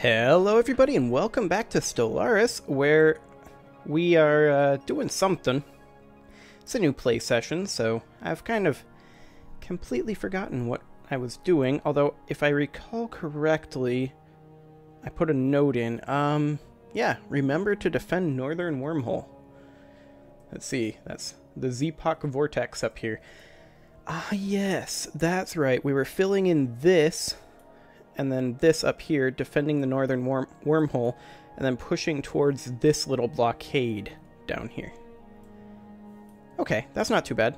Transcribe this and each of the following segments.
Hello everybody and welcome back to Stellaris, where we are doing something. It's a new play session, so I've kind of completely forgotten what I was doing, although if I recall correctly, I put a note in. Yeah, remember to defend Northern Wormhole. Let's see, that's the Zeepak Vortex up here. Ah yes, that's right, we were filling in this and then this up here, defending the northern wormhole, and then pushing towards this little blockade down here. Okay, that's not too bad.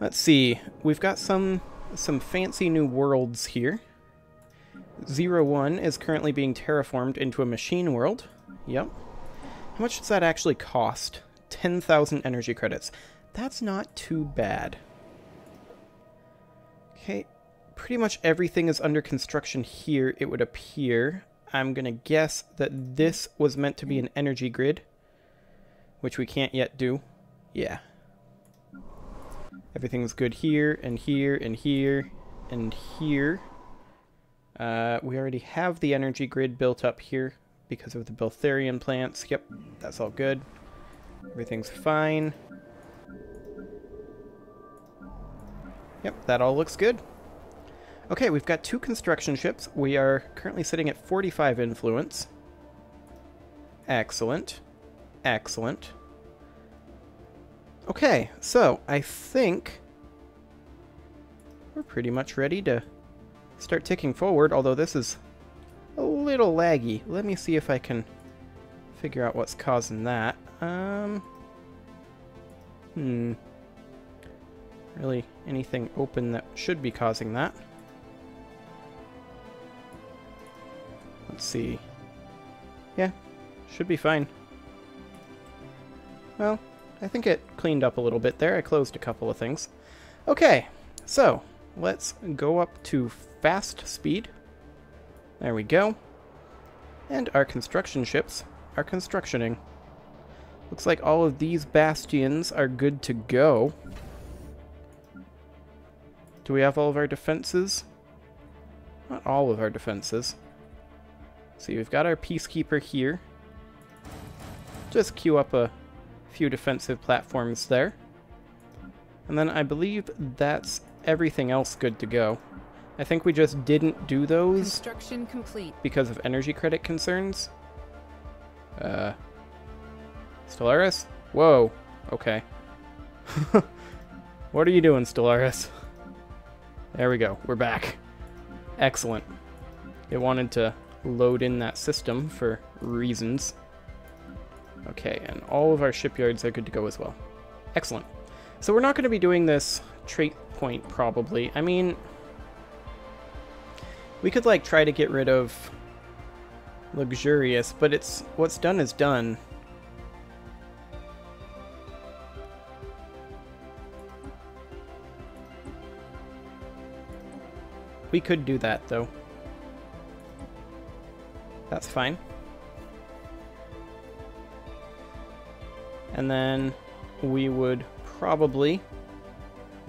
Let's see, we've got some fancy new worlds here. 01 is currently being terraformed into a machine world. Yep. How much does that actually cost? 10,000 energy credits. That's not too bad. Okay. Pretty much everything is under construction here, it would appear. I'm going to guess that this was meant to be an energy grid, which we can't yet do. Yeah. Everything's good here, and here, and here, and here. We already have the energy grid built up here because of the Beltharian plants. Yep, that's all good. Everything's fine. Yep, that all looks good. Okay, we've got 2 construction ships. We are currently sitting at 45 influence. Excellent. Excellent. Okay, so I think we're pretty much ready to start ticking forward, although this is a little laggy. Let me see if I can figure out what's causing that. Really anything open that should be causing that? Let's see. Yeah, should be fine. Well, I think it cleaned up a little bit there. I closed a couple of things. Okay, so let's go up to fast speed. There we go. And our construction ships are constructioning. Looks like all of these bastions are good to go. Do we have all of our defenses? Not all of our defenses. See, we've got our Peacekeeper here. Just queue up a few defensive platforms there. And then I believe that's everything else good to go. I think we just didn't do those construction complete because of energy credit concerns. Stellaris? Whoa. Okay. What are you doing, Stellaris? There we go. We're back. Excellent. It wanted to load in that system for reasons. Okay, and all of our shipyards are good to go as well. Excellent. So we're not going to be doing this trait point, probably. I mean, we could, like, try to get rid of luxurious, but it's what's done is done. We could do that, though. That's fine. And then we would probably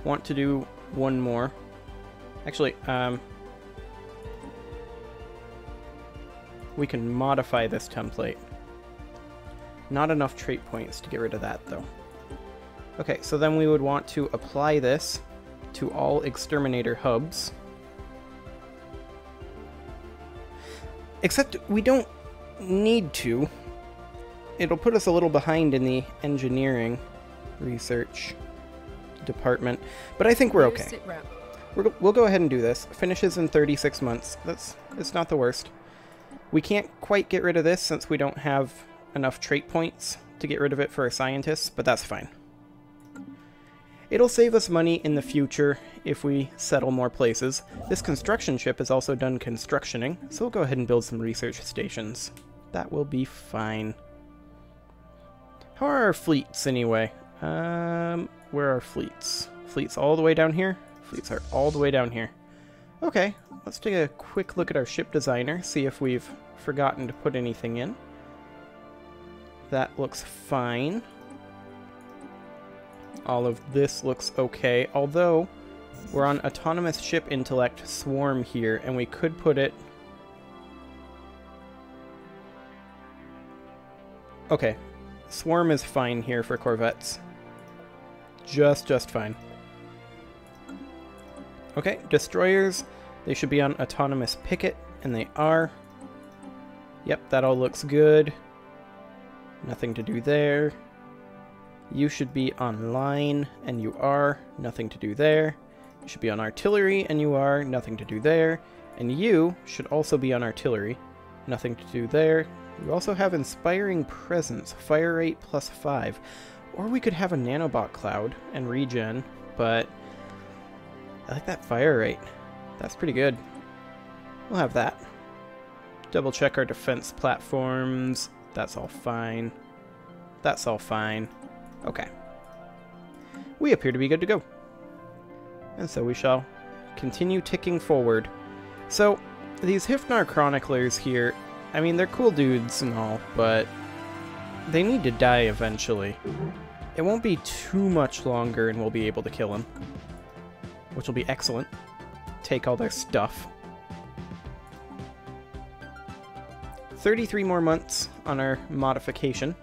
want to do one more. Actually, we can modify this template. Not enough trait points to get rid of that, though. Okay, so then we would want to apply this to all exterminator hubs. Except we don't need to. It'll put us a little behind in the engineering research department, but I think we're okay. We'll go ahead and do this. Finishes in 36 months. It's not the worst. We can't quite get rid of this since we don't have enough trait points to get rid of it for our scientists, but that's fine. It'll save us money in the future if we settle more places. This construction ship is also done constructioning, so we'll go ahead and build some research stations. That will be fine. How are our fleets, anyway? Where are fleets? Fleets all the way down here? Fleets are all the way down here. Okay, let's take a quick look at our ship designer, see if we've forgotten to put anything in. That looks fine. All of this looks okay, although we're on Autonomous Ship Intellect Swarm here, and we could put it Okay. Swarm is fine here for corvettes. Just fine. Okay, destroyers. They should be on autonomous picket, and they are. Yep, that all looks good. Nothing to do there. You should be online, and you are. Nothing to do there. You should be on artillery, and you are. Nothing to do there. And you should also be on artillery. Nothing to do there. You also have Inspiring Presence, fire rate +5. Or we could have a nanobot cloud and regen, but I like that fire rate. That's pretty good. We'll have that. Double check our defense platforms. That's all fine. That's all fine. Okay. We appear to be good to go. And so we shall continue ticking forward. So, these Hifnar Chroniclers here, I mean, they're cool dudes and all, but they need to die eventually. It won't be too much longer and we'll be able to kill them. Which will be excellent. Take all their stuff. 33 more months on our modification.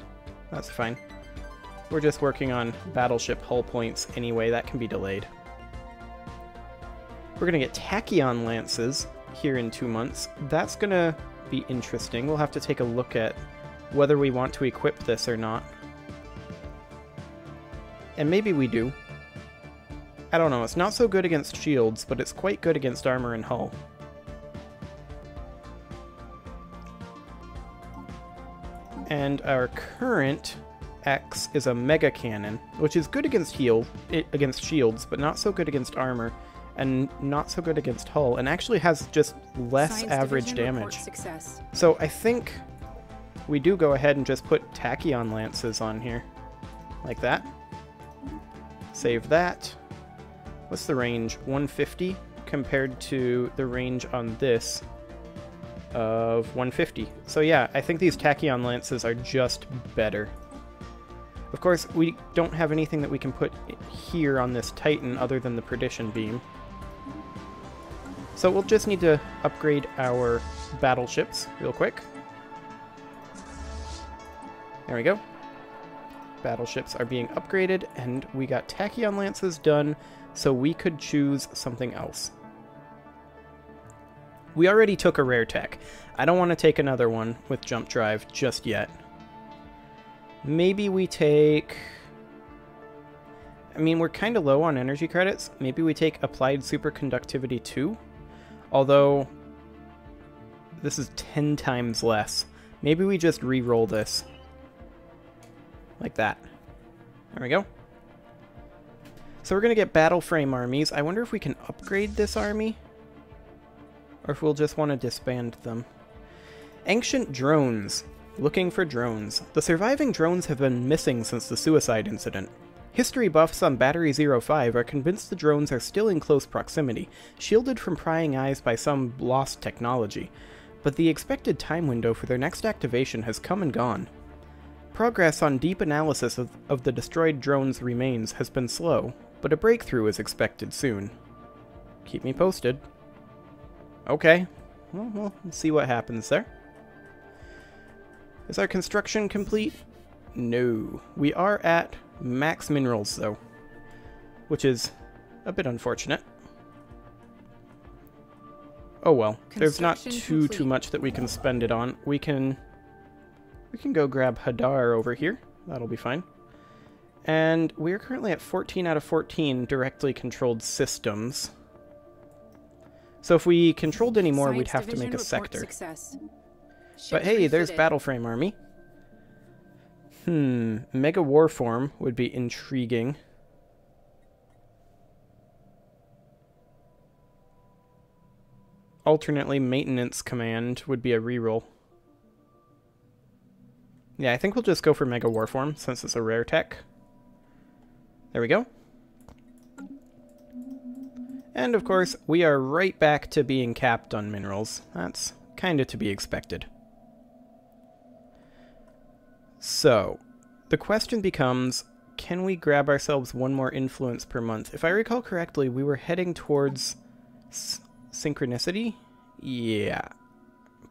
That's fine. We're just working on battleship hull points anyway. That can be delayed. We're going to get Tachyon Lances here in 2 months. That's going to be interesting. We'll have to take a look at whether we want to equip this or not. And maybe we do. I don't know. It's not so good against shields, but it's quite good against armor and hull. And our current X is a Mega Cannon, which is good against shields, but not so good against armor, and not so good against hull, and actually has just less Science average Division damage. success. So I think we do go ahead and just put Tachyon Lances on here. Like that. Save that. What's the range? 150 compared to the range on this of 150. So yeah, I think these Tachyon Lances are just better. Of course, we don't have anything that we can put here on this Titan other than the Perdition Beam. So we'll just need to upgrade our battleships real quick. There we go. Battleships are being upgraded, and we got Tachyon Lances done, so we could choose something else. We already took a rare tech. I don't want to take another one with jump drive just yet. Maybe we take... I mean, we're kind of low on energy credits. Maybe we take Applied Superconductivity 2? Although, this is 10 times less. Maybe we just re-roll this. Like that. There we go. So we're going to get battle frame armies. I wonder if we can upgrade this army? Or if we'll just want to disband them. Ancient drones. Looking for drones. The surviving drones have been missing since the suicide incident. History buffs on Battery 05 are convinced the drones are still in close proximity, shielded from prying eyes by some lost technology. But the expected time window for their next activation has come and gone. Progress on deep analysis of the destroyed drone's remains has been slow, but a breakthrough is expected soon. Keep me posted. Okay. Well, we'll see what happens there. Is our construction complete? No. We are at max minerals, though, which is a bit unfortunate. Oh well. There's not too much that we can spend it on. We can go grab Hadar over here. That'll be fine. And we're currently at 14 out of 14 directly controlled systems. So if we controlled any more, we'd have to make a sector. But hey, there's Battleframe Army. Mega Warform would be intriguing. Alternately, Maintenance Command would be a reroll. Yeah, I think we'll just go for Mega Warform, since it's a rare tech. There we go. And of course, we are right back to being capped on minerals. That's kinda to be expected. So, the question becomes, can we grab ourselves one more influence per month? If I recall correctly, we were heading towards synchronicity? Yeah.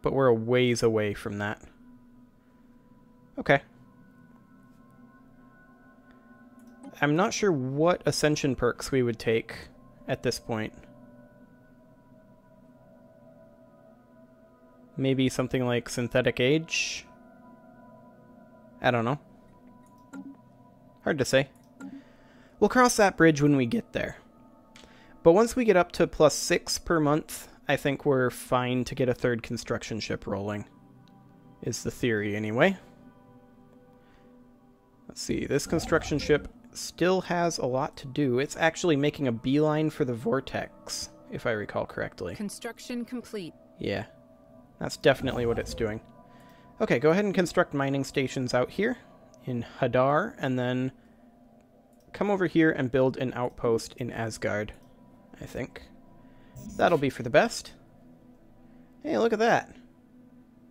But we're a ways away from that. Okay. I'm not sure what ascension perks we would take at this point. Maybe something like Synthetic Age? I don't know. Hard to say. We'll cross that bridge when we get there. But once we get up to +6 per month, I think we're fine to get a third construction ship rolling. Is the theory, anyway. Let's see, this construction ship still has a lot to do. It's actually making a beeline for the vortex, if I recall correctly. Construction complete. Yeah, that's definitely what it's doing. Okay, go ahead and construct mining stations out here in Hadar, and then come over here and build an outpost in Asgard, I think. That'll be for the best. Hey, look at that.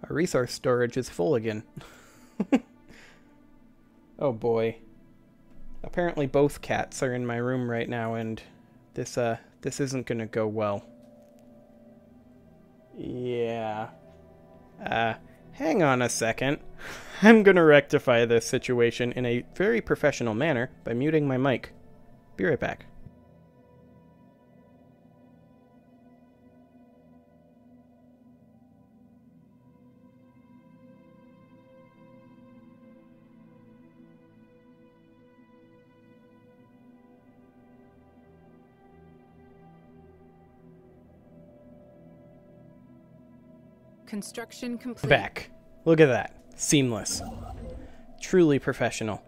Our resource storage is full again. Oh boy. Apparently both cats are in my room right now, and this isn't gonna go well. Yeah. Hang on a second. I'm gonna rectify this situation in a very professional manner by muting my mic. Be right back. Construction complete. Back. Look at that. Seamless. Truly professional.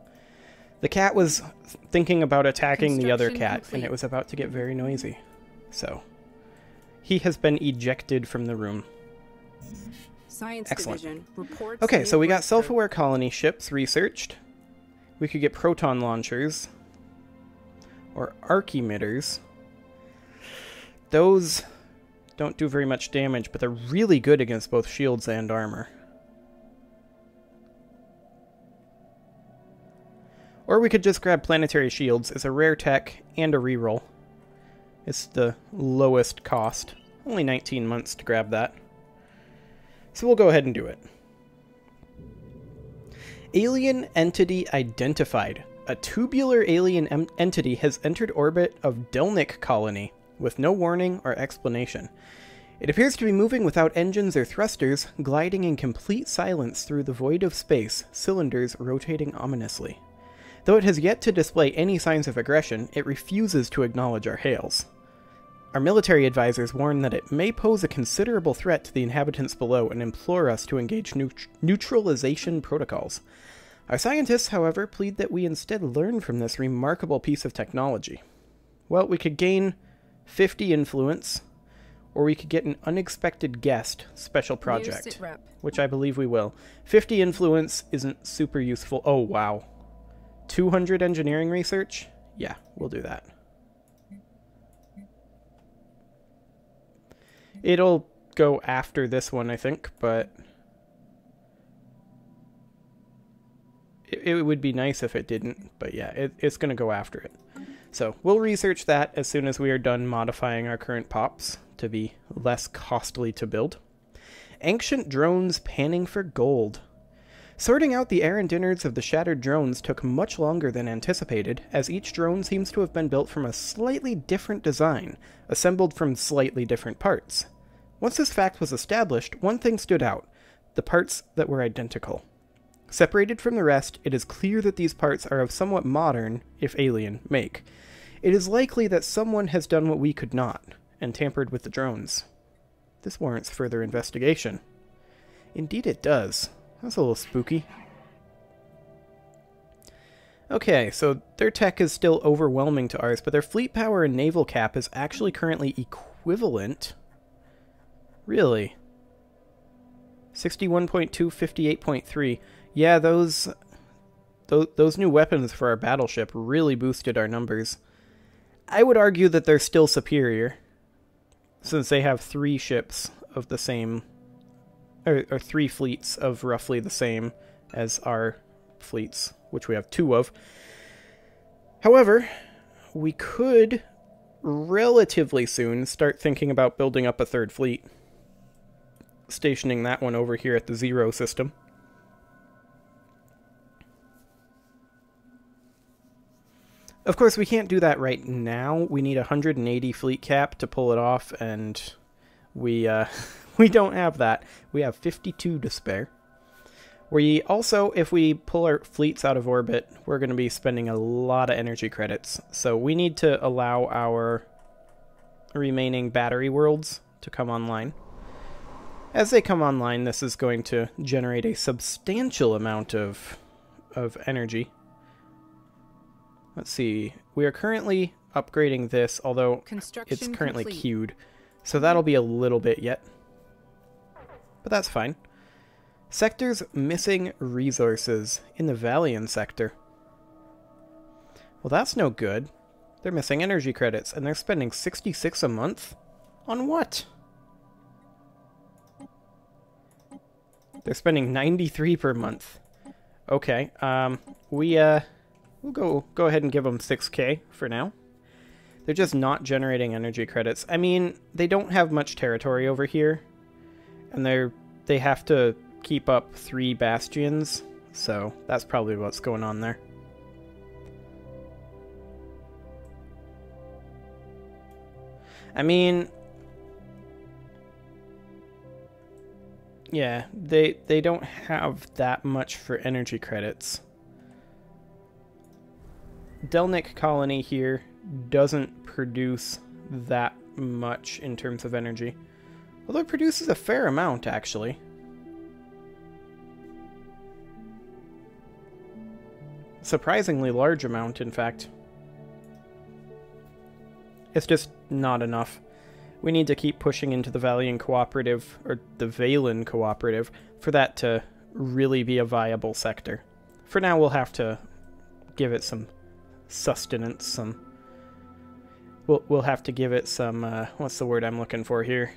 The cat was thinking about attacking the other cat, and it was about to get very noisy. So, he has been ejected from the room. Science Excellent. Division reports. Okay, so we got self-aware colony ships researched. We could get proton launchers. Or arc emitters. Those don't do very much damage, but they're really good against both shields and armor. Or we could just grab planetary shields. It's a rare tech and a reroll. It's the lowest cost. Only 19 months to grab that. So we'll go ahead and do it. Alien entity identified. A tubular alien entity has entered orbit of Delnik colony, with no warning or explanation. It appears to be moving without engines or thrusters, gliding in complete silence through the void of space, cylinders rotating ominously. Though it has yet to display any signs of aggression, it refuses to acknowledge our hails. Our military advisors warn that it may pose a considerable threat to the inhabitants below and implore us to engage neutralization protocols. Our scientists, however, plead that we instead learn from this remarkable piece of technology. Well, we could gain 50 influence, or we could get an unexpected guest special project, which I believe we will. 50 influence isn't super useful. Oh, wow. 200 engineering research? Yeah, we'll do that. It'll go after this one, I think, but it would be nice if it didn't. But yeah, it's going to go after it. So we'll research that as soon as we are done modifying our current pops to be less costly to build. Ancient drones panning for gold. Sorting out the errant innards of the shattered drones took much longer than anticipated, as each drone seems to have been built from a slightly different design, assembled from slightly different parts. Once this fact was established, one thing stood out: the parts that were identical. Separated from the rest, it is clear that these parts are of somewhat modern, if alien, make. It is likely that someone has done what we could not, and tampered with the drones. This warrants further investigation. Indeed it does. That's a little spooky. Okay, so their tech is still overwhelming to ours, but their fleet power and naval cap is actually currently equivalent. Really? 61.2, 58.3. Yeah, those new weapons for our battleship really boosted our numbers. I would argue that they're still superior, since they have 3 ships of the same, or 3 fleets of roughly the same as our fleets, which we have 2 of. However, we could relatively soon start thinking about building up a 3rd fleet, stationing that one over here at the Zero system. Of course, we can't do that right now. We need 180 fleet cap to pull it off, and we we don't have that. We have 52 to spare. We also, if we pull our fleets out of orbit, we're going to be spending a lot of energy credits. So we need to allow our remaining battery worlds to come online. As they come online, this is going to generate a substantial amount of energy. Let's see. We are currently upgrading this, although it's currently queued. So that'll be a little bit yet. But that's fine. Sector's missing resources in the Valian sector. Well, that's no good. They're missing energy credits, and they're spending 66 a month? On what? They're spending 93 per month. Okay, we'll go ahead and give them 6k for now. They're just not generating energy credits. I mean, they don't have much territory over here, and they have to keep up 3 bastions, so that's probably what's going on there. I mean, yeah, they don't have that much for energy credits. Delnick colony here doesn't produce that much in terms of energy. Although it produces a fair amount, actually. Surprisingly large amount, in fact. It's just not enough. We need to keep pushing into the Valian Cooperative, or the Valen Cooperative, for that to really be a viable sector. For now, we'll have to give it some sustenance, we'll have to give it some, what's the word I'm looking for here?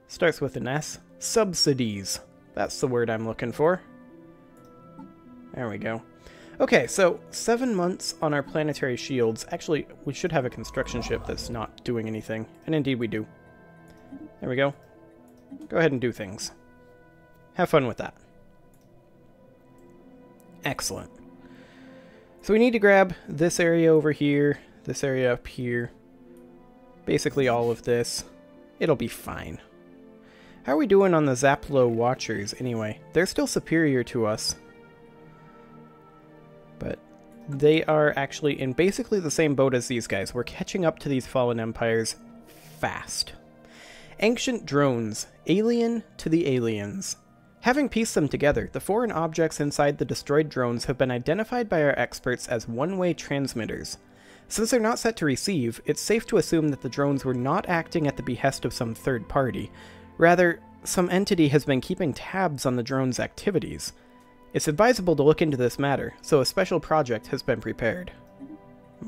Starts with an S. Subsidies. That's the word I'm looking for. There we go. Okay, so 7 months on our planetary shields. Actually, we should have a construction ship that's not doing anything. And indeed we do. There we go. Go ahead and do things. Have fun with that. Excellent. So we need to grab this area over here, this area up here. Basically all of this. It'll be fine. How are we doing on the Zaplo Watchers, anyway? They're still superior to us. But they are actually in basically the same boat as these guys. We're catching up to these fallen empires fast. Ancient drones, alien to the aliens. Having pieced them together, the foreign objects inside the destroyed drones have been identified by our experts as one-way transmitters. Since they're not set to receive, it's safe to assume that the drones were not acting at the behest of some third party. Rather, some entity has been keeping tabs on the drones' activities. It's advisable to look into this matter, so a special project has been prepared.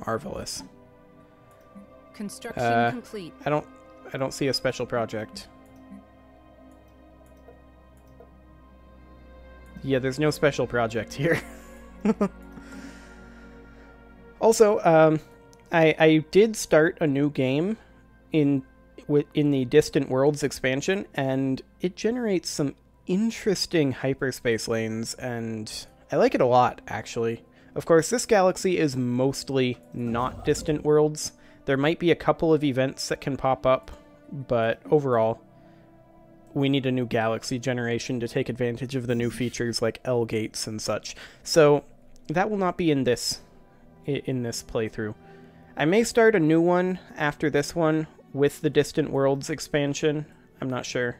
Marvelous. Construction complete. I don't see a special project. Yeah, there's no special project here. Also, I did start a new game in the Distant Worlds expansion, and it generates some interesting hyperspace lanes, and I like it a lot, actually. Of course, this galaxy is mostly not Distant Worlds. There might be a couple of events that can pop up, but overall, we need a new galaxy generation to take advantage of the new features like L gates and such. So that will not be in this playthrough. I may start a new one after this one with the Distant Worlds expansion. I'm not sure.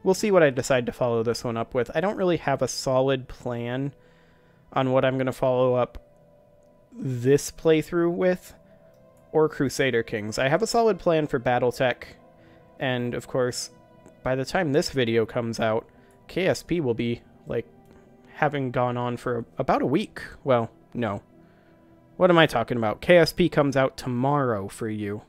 We'll see what I decide to follow this one up with. I don't really have a solid plan on what I'm going to follow up this playthrough with, or Crusader Kings. I have a solid plan for Battletech, and of course, by the time this video comes out, KSP will be, like, having gone on for about a week. Well, no. What am I talking about? KSP comes out tomorrow for you.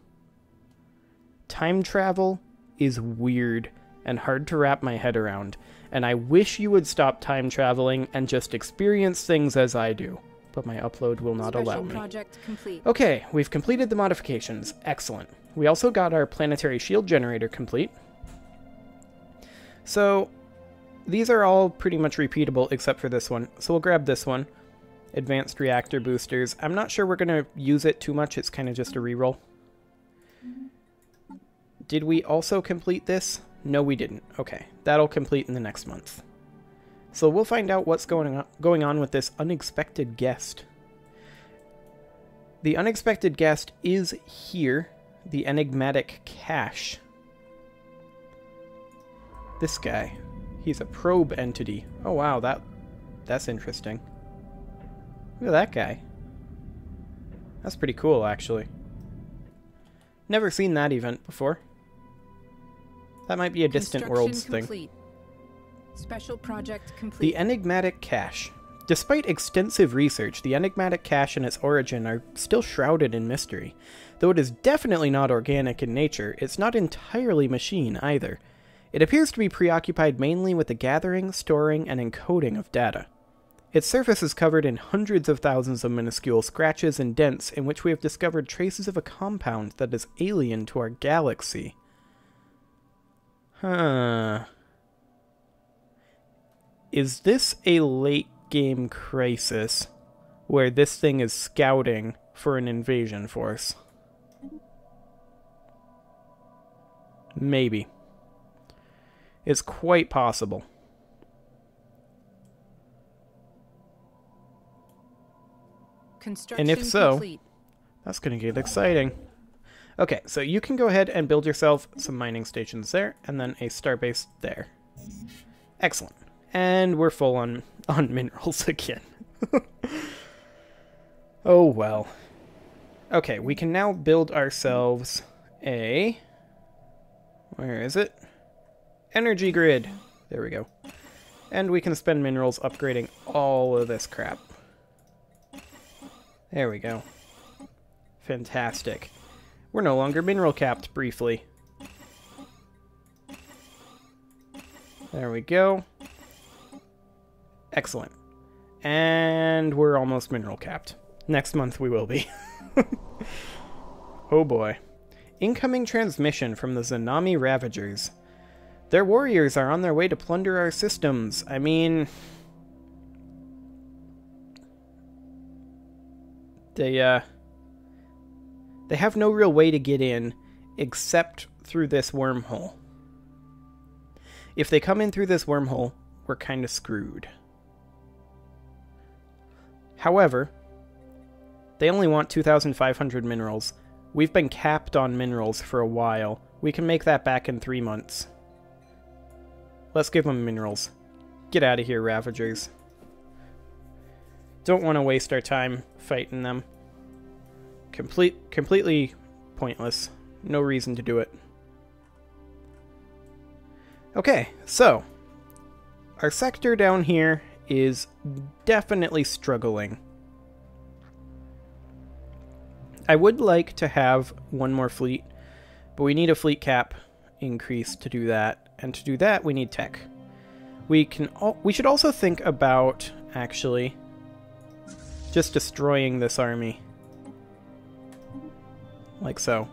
Time travel is weird and hard to wrap my head around, and I wish you would stop time traveling and just experience things as I do. But my upload will not allow me. Project complete. Okay, we've completed the modifications. Excellent. We also got our planetary shield generator complete. So, these are all pretty much repeatable except for this one. So we'll grab this one. Advanced reactor boosters. I'm not sure we're going to use it too much. It's kind of just a reroll. Did we also complete this? No, we didn't. Okay, that'll complete in the next month. So we'll find out what's going on with this unexpected guest. The unexpected guest is here. The enigmatic cache. This guy. He's a probe entity. Oh wow, that's interesting. Look at that guy. That's pretty cool, actually. Never seen that event before. That might be a Distant Worlds thing. Special project complete. The enigmatic cache. Despite extensive research, the enigmatic cache and its origin are still shrouded in mystery. Though it is definitely not organic in nature, it's not entirely machine either. It appears to be preoccupied mainly with the gathering, storing, and encoding of data. Its surface is covered in hundreds of thousands of minuscule scratches and dents in which we have discovered traces of a compound that is alien to our galaxy. Huh. Is this a late-game crisis where this thing is scouting for an invasion force? Maybe. It's quite possible. And if so, complete. That's going to get exciting. Okay, so you can go ahead and build yourself some mining stations there, and then a starbase there. Excellent. And we're full on minerals again. Oh well. Okay, we can now build ourselves a... Where is it? Energy grid. There we go. And we can spend minerals upgrading all of this crap. There we go. Fantastic. We're no longer mineral capped, briefly. There we go. Excellent. And we're almost mineral capped. Next month we will be. Oh boy. Incoming transmission from the Zanami Ravagers. Their warriors are on their way to plunder our systems. I mean... They have no real way to get in except through this wormhole. If they come in through this wormhole, we're kind of screwed. However, they only want 2,500 minerals. We've been capped on minerals for a while. We can make that back in 3 months. Let's give them minerals. Get out of here, Ravagers. Don't want to waste our time fighting them. Completely pointless. No reason to do it. Okay, so our sector down here is definitely struggling. I would like to have one more fleet, but we need a fleet cap increase to do that, and to do that we need tech. We should also think about actually just destroying this army. Like so.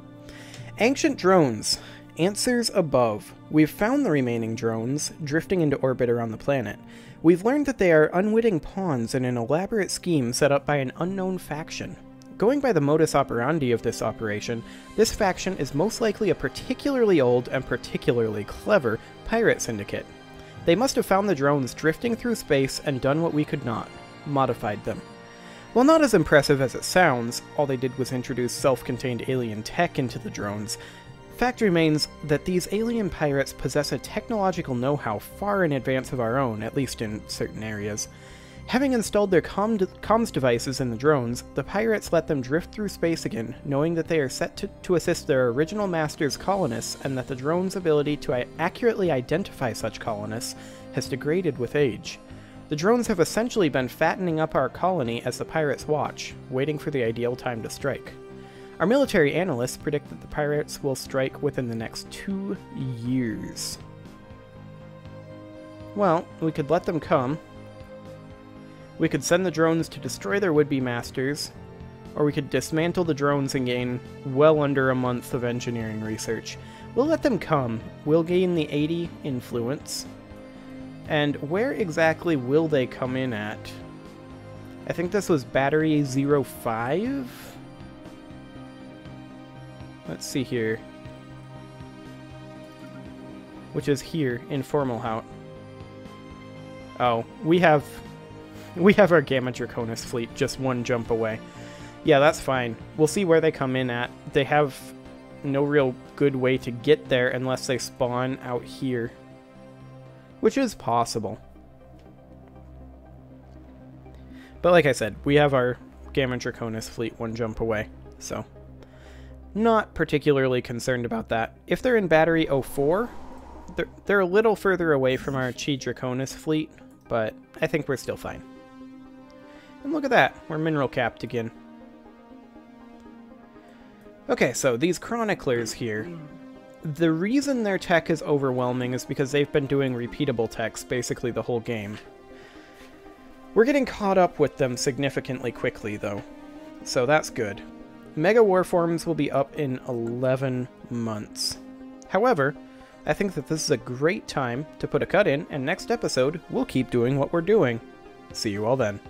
Ancient drones. Answers above. We've found the remaining drones, drifting into orbit around the planet. We've learned that they are unwitting pawns in an elaborate scheme set up by an unknown faction. Going by the modus operandi of this operation, this faction is most likely a particularly old and particularly clever pirate syndicate. They must have found the drones drifting through space and done what we could not, modified them. While not as impressive as it sounds, all they did was introduce self-contained alien tech into the drones, fact remains that these alien pirates possess a technological know-how far in advance of our own, at least in certain areas. Having installed their comms devices in the drones, the pirates let them drift through space again, knowing that they are set to assist their original master's colonists and that the drone's ability to accurately identify such colonists has degraded with age. The drones have essentially been fattening up our colony as the pirates watch, waiting for the ideal time to strike. Our military analysts predict that the pirates will strike within the next 2 years. Well, we could let them come. We could send the drones to destroy their would-be masters, or we could dismantle the drones and gain well under a month of engineering research. We'll let them come. We'll gain the 80 influence. And where exactly will they come in at? I think this was battery 05? Let's see here. Which is here in Formalhaut. Oh, we have our Gamma Draconis fleet just one jump away. Yeah, that's fine. We'll see where they come in at. They have no real good way to get there unless they spawn out here. Which is possible. But like I said, we have our Gamma Draconis fleet one jump away, so not particularly concerned about that. If they're in battery 04, they're a little further away from our Chi Draconis fleet, but I think we're still fine. And look at that, we're mineral capped again. Okay, so these Chroniclers here, the reason their tech is overwhelming is because they've been doing repeatable techs basically the whole game. We're getting caught up with them significantly quickly, though, so that's good. Mega Warforms will be up in 11 months. However, I think that this is a great time to put a cut in, and next episode, we'll keep doing what we're doing. See you all then.